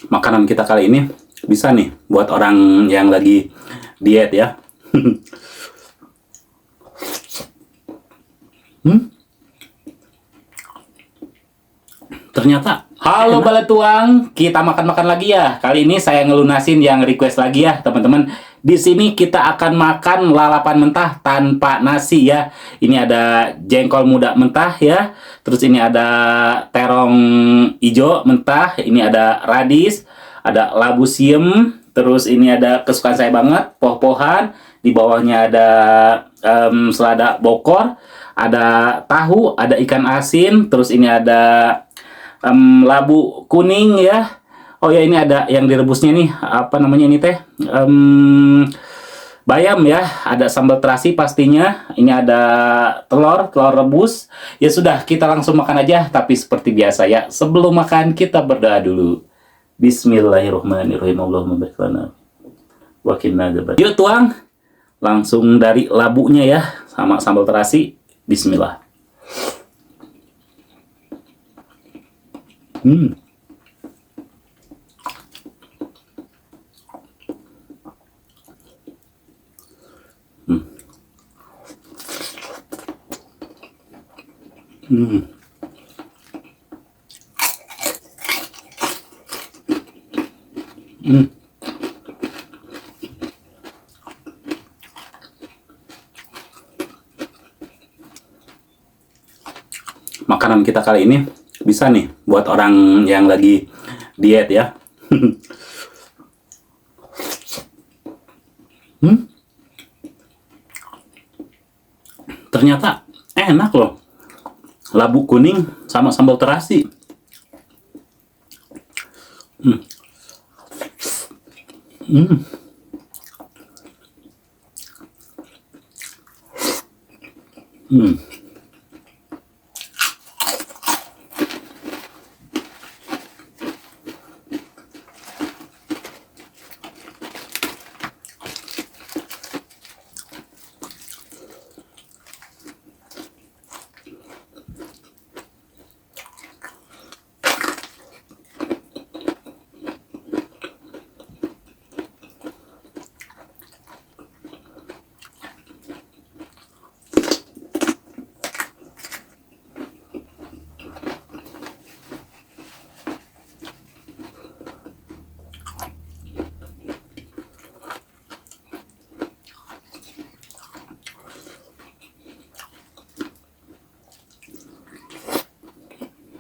Makanan kita kali ini bisa nih buat orang yang lagi diet ya. Ternyata halo Baletuang, kita makan-makan lagi ya. Kali ini saya ngelunasin yang request lagi ya, teman-teman. Di sini kita akan makan lalapan mentah tanpa nasi ya. Ini ada jengkol muda mentah ya. Terus ini ada terong ijo mentah, ini ada radis, ada labu siem, terus ini ada kesukaan saya banget, poh-pohan. Di bawahnya ada selada bokor, ada tahu, ada ikan asin, terus ini ada labu kuning ya. Oh ya, ini ada yang direbusnya nih, apa namanya ini teh? Bayam ya, ada sambal terasi pastinya. Ini ada telur rebus. Ya sudah, kita langsung makan aja. Tapi seperti biasa ya, sebelum makan kita berdoa dulu. Bismillahirrahmanirrahim. Allahumma barik lana wa qina adzabannar. Yuk tuang, langsung dari labunya ya, sama sambal terasi. Bismillah. Hmm. Hmm. Hmm. Makanan kita kali ini bisa nih buat orang yang lagi diet ya. Ternyata enak loh. Labu kuning sama sambal terasi. Hmm. Hmm. Hmm.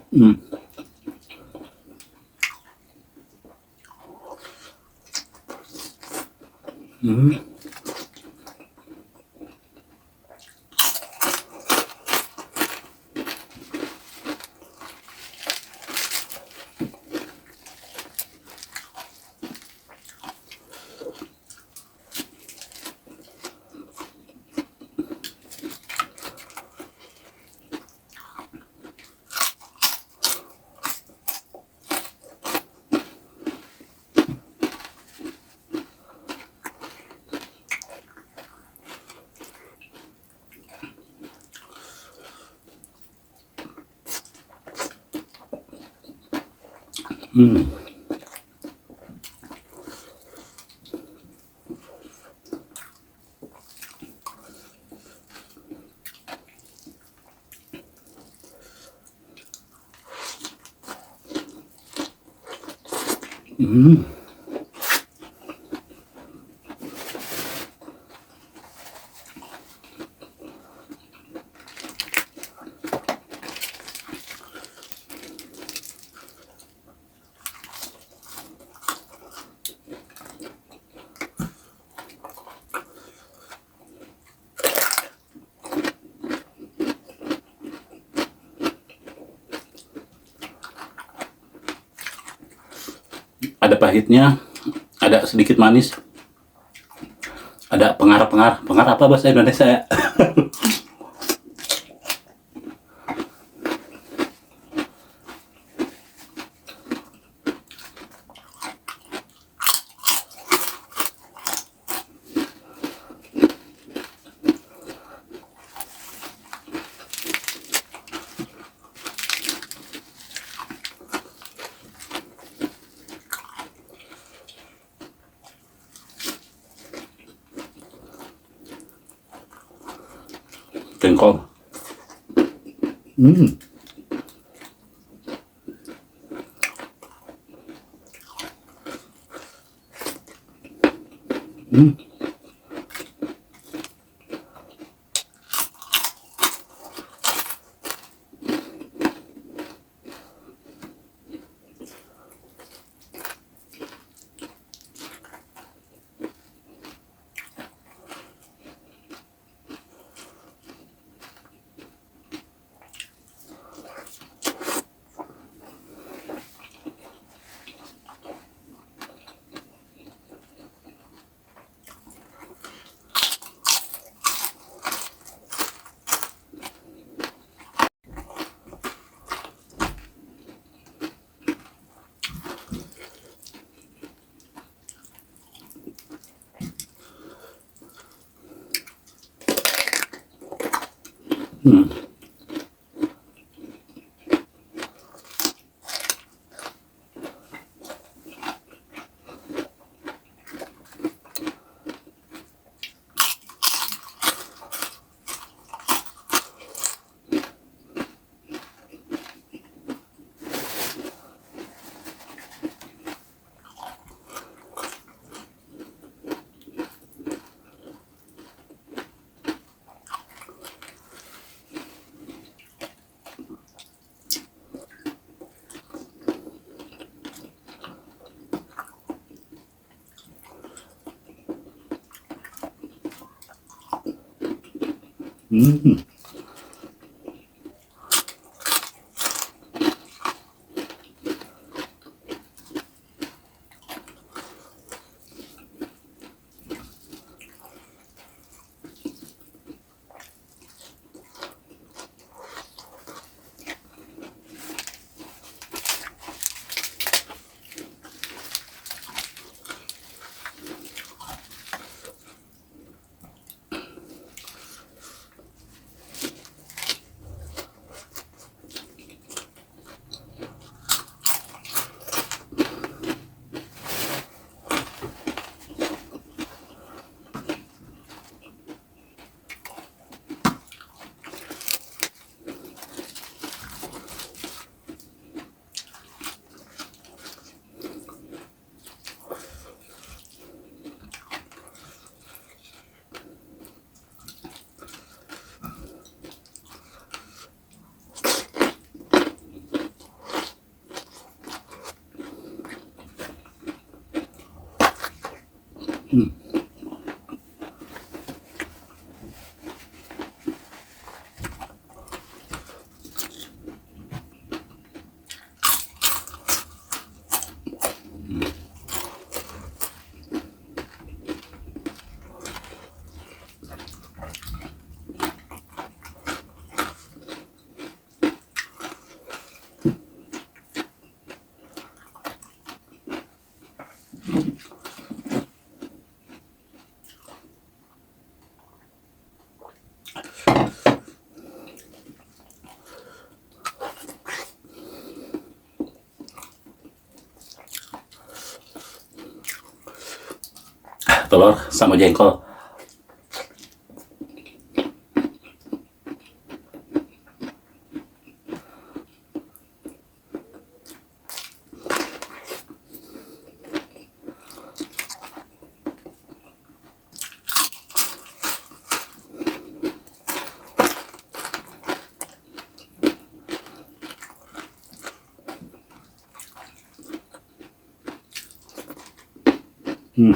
Hmm. Hmm. Hmm. Hmm. Ada pahitnya, ada sedikit manis, ada pengar apa bahasa Indonesia ya? jengkol. Hmm. Hmm. Hmm. Hmm. Hmm. Telur sama jengkol. Hmm.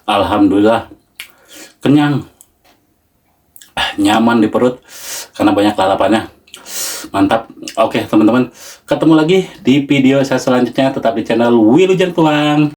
Alhamdulillah kenyang, nyaman di perut karena banyak lalapannya. Mantap. Oke teman-teman, ketemu lagi di video saya selanjutnya. Tetap di channel Wilujeng Tuang.